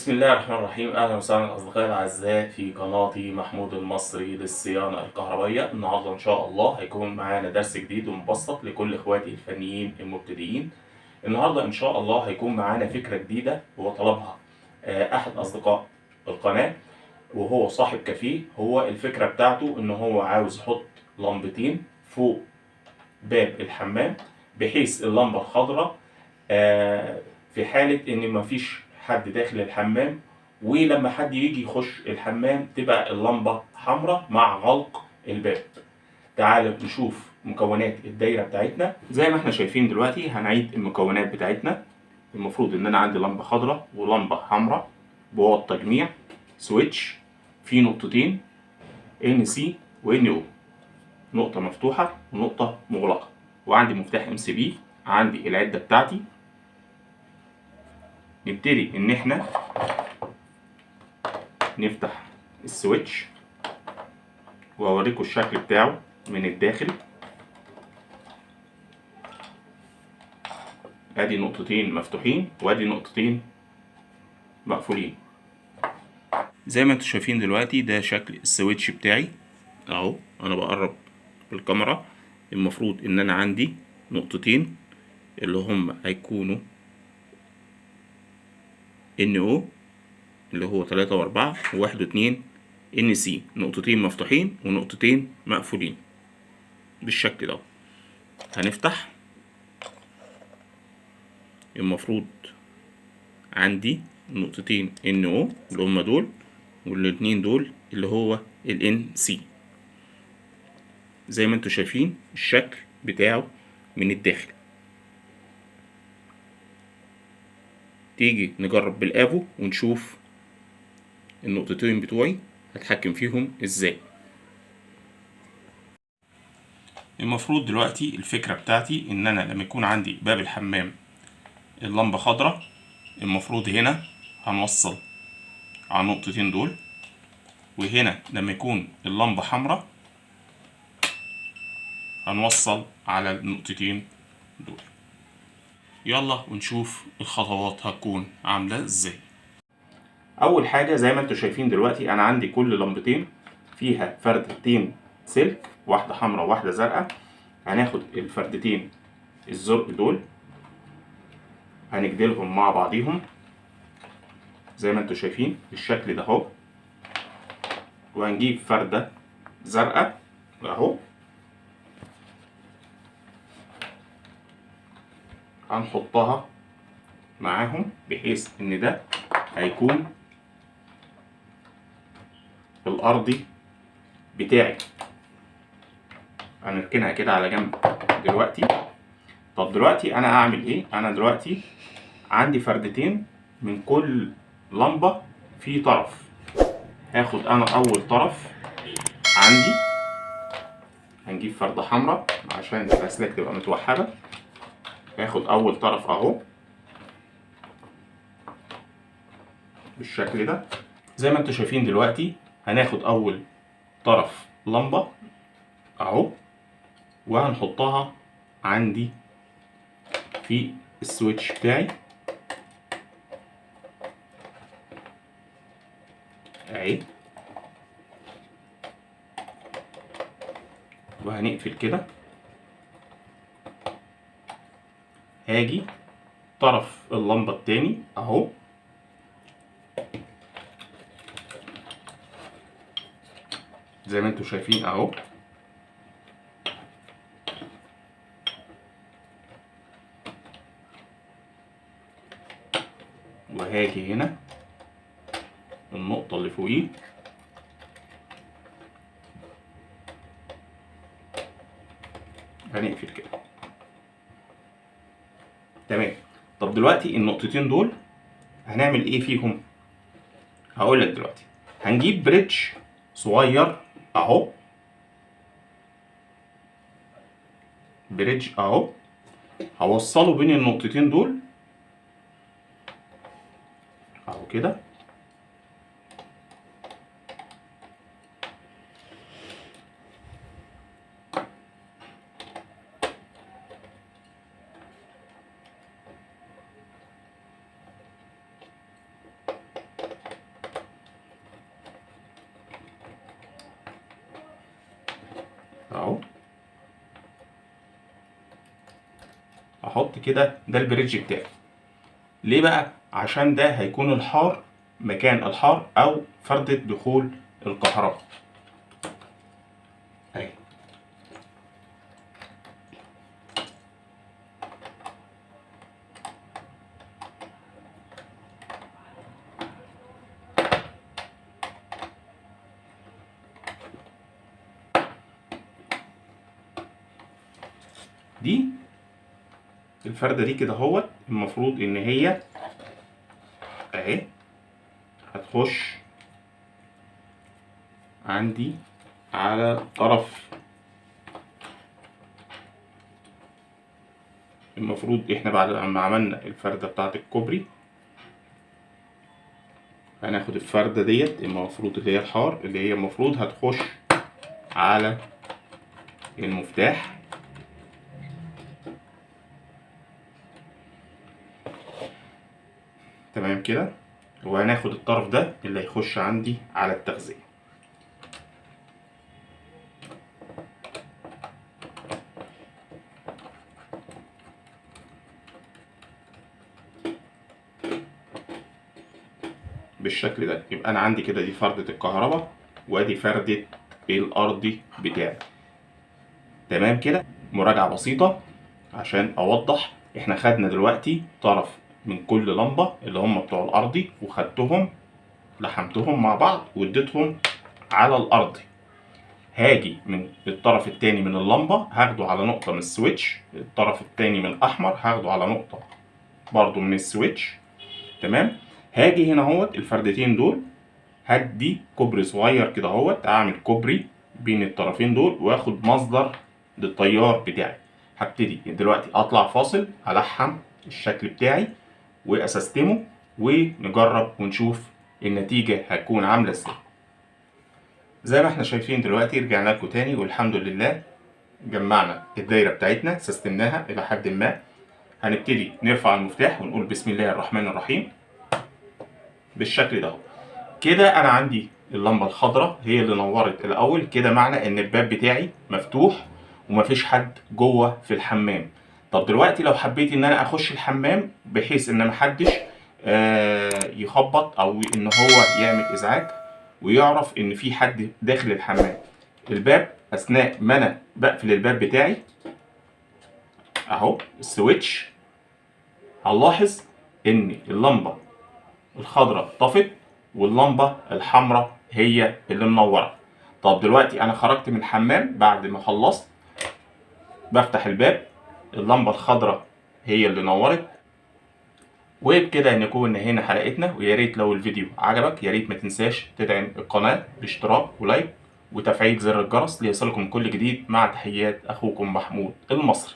بسم الله الرحمن الرحيم. اهلا وسهلا اصدقائي الاعزاء في قناتي محمود المصري للصيانه الكهربائيه. النهارده ان شاء الله هيكون معانا درس جديد ومبسط لكل اخواتي الفنيين المبتدئين. النهارده ان شاء الله هيكون معانا فكره جديده هو طلبها احد اصدقاء القناه، وهو صاحب كافيه. هو الفكره بتاعته ان هو عاوز يحط لمبتين فوق باب الحمام، بحيث اللمبه الخضراء في حالة إن مفيش حد داخل الحمام، ولما حد يجي يخش الحمام تبقى اللمبة حمراء مع غلق الباب. تعالوا نشوف مكونات الدايرة بتاعتنا. زي ما احنا شايفين دلوقتي هنعيد المكونات بتاعتنا. المفروض إن أنا عندي لمبة خضراء ولمبة حمراء بوابة تجميع، سويتش فيه نقطتين NC و NO، نقطة مفتوحة ونقطة مغلقة، وعندي مفتاح MCB، عندي العدة بتاعتي. نبتدي ان احنا نفتح السويتش واوريكم الشكل بتاعه من الداخل. ادي نقطتين مفتوحين وادي نقطتين مقفولين. زي ما انتم شايفين دلوقتي ده شكل السويتش بتاعي اهو. انا بقرب بالكاميرا. المفروض ان انا عندي نقطتين اللي هم هيكونوا NO اللي هو 3 و4 و1 و2 NC، نقطتين مفتوحين ونقطتين مقفولين بالشكل ده. هنفتح. المفروض عندي نقطتين NO اللي هما دول، والاتنين دول اللي هو NC. زي ما انتوا شايفين الشكل بتاعه من الداخل. تيجي نجرب بالافو ونشوف النقطتين بتوعي هتحكم فيهم ازاي. المفروض دلوقتي الفكرة بتاعتي ان انا لما يكون عندي باب الحمام اللمبة خضراء، المفروض هنا هنوصل على النقطتين دول، وهنا لما يكون اللمبة حمراء هنوصل على النقطتين دول. يلا ونشوف الخطوات هتكون عاملة ازاي. اول حاجة زي ما انتوا شايفين دلوقتي انا عندي كل لمبتين فيها فردتين سلك، واحدة حمراء وواحدة زرقاء. هناخد الفردتين الزرق دول هنجدلهم مع بعضيهم زي ما انتوا شايفين بالشكل ده اهو، وهنجيب فردة زرقاء اهو، هنحطها معاهم بحيث ان ده هيكون الارضي بتاعي. هنركنها كده على جنب دلوقتي. طب دلوقتي انا اعمل ايه؟ انا دلوقتي عندي فردتين من كل لمبة في طرف. هاخد انا اول طرف عندي، هنجيب فردة حمراء عشان الاسلاك تبقى متوحدة. هاخد اول طرف اهو بالشكل ده. زي ما انتوا شايفين دلوقتي هناخد اول طرف لمبة اهو، وهنحطها عندي في السويتش بتاعي اهي، وهنقفل كده. هاجي طرف اللمبة التاني اهو، زي ما انتوا شايفين اهو، وهاجي هنا النقطة اللي فوقيه هنقفل كده. تمام. طب دلوقتي النقطتين دول هنعمل ايه فيهم؟ هقول لك دلوقتي. هنجيب بريدج صغير اهو، بريدج اهو، هوصله بين النقطتين دول اهو كده، احط كده، ده البريدج بتاعي. ليه بقى؟ عشان ده هيكون الحار، مكان الحار او فردة دخول الكهرباء اهي. دي الفردة دي كده اهوت المفروض ان هي اهي هتخش عندي على طرف. المفروض احنا بعد ما عملنا الفردة بتاعت الكوبري هناخد الفردة ديت المفروض اللي هي الحار، اللي هي المفروض هتخش على المفتاح. تمام كده. وهناخد الطرف ده اللي هيخش عندي على التغذية. بالشكل ده. يبقى انا عندي كده دي فردة الكهرباء وادي فردة الارضي بتاعي. تمام كده. مراجعة بسيطة عشان اوضح، احنا خدنا دلوقتي طرف من كل لمبة اللي هم بتوع الارضي، وخدتهم لحمتهم مع بعض واديتهم على الارضي. هاجي من الطرف التاني من اللمبة هاخده على نقطة من السويتش، الطرف التاني من الاحمر هاخده على نقطة برضو من السويتش. تمام. هاجي هنا اهوت الفردتين دول هدي كوبري صغير كده اهوت، اعمل كوبري بين الطرفين دول واخد مصدر للتيار بتاعي. هبتدي دلوقتي اطلع فاصل الحم الشكل بتاعي واسستمه ونجرب ونشوف النتيجة هتكون عاملة ازاي. زي ما احنا شايفين دلوقتي رجعنا لكم تاني والحمد لله جمعنا الدايرة بتاعتنا، سستمناها الى حد ما. هنبتدي نرفع المفتاح ونقول بسم الله الرحمن الرحيم بالشكل ده. كده انا عندي اللمبه الخضراء هي اللي نورت الاول، كده معنى ان الباب بتاعي مفتوح ومفيش حد جوه في الحمام. طب دلوقتي لو حبيت ان انا اخش الحمام بحيث ان محدش يخبط او ان هو يعمل ازعاج ويعرف ان في حد داخل الحمام، الباب اثناء ما انا بقفل الباب بتاعي اهو السويتش، هنلاحظ ان اللمبه الخضراء طفت واللمبه الحمراء هي اللي منوره. طب دلوقتي انا خرجت من الحمام بعد ما خلصت، بفتح الباب اللمبه الخضراء هي اللي نورت. وبكده نكون نهينا حلقتنا. ويا ريت لو الفيديو عجبك يا ريت ما تنساش تدعم القناه باشتراك ولايك وتفعيل زر الجرس ليصلكم كل جديد. مع تحيات اخوكم محمود المصري.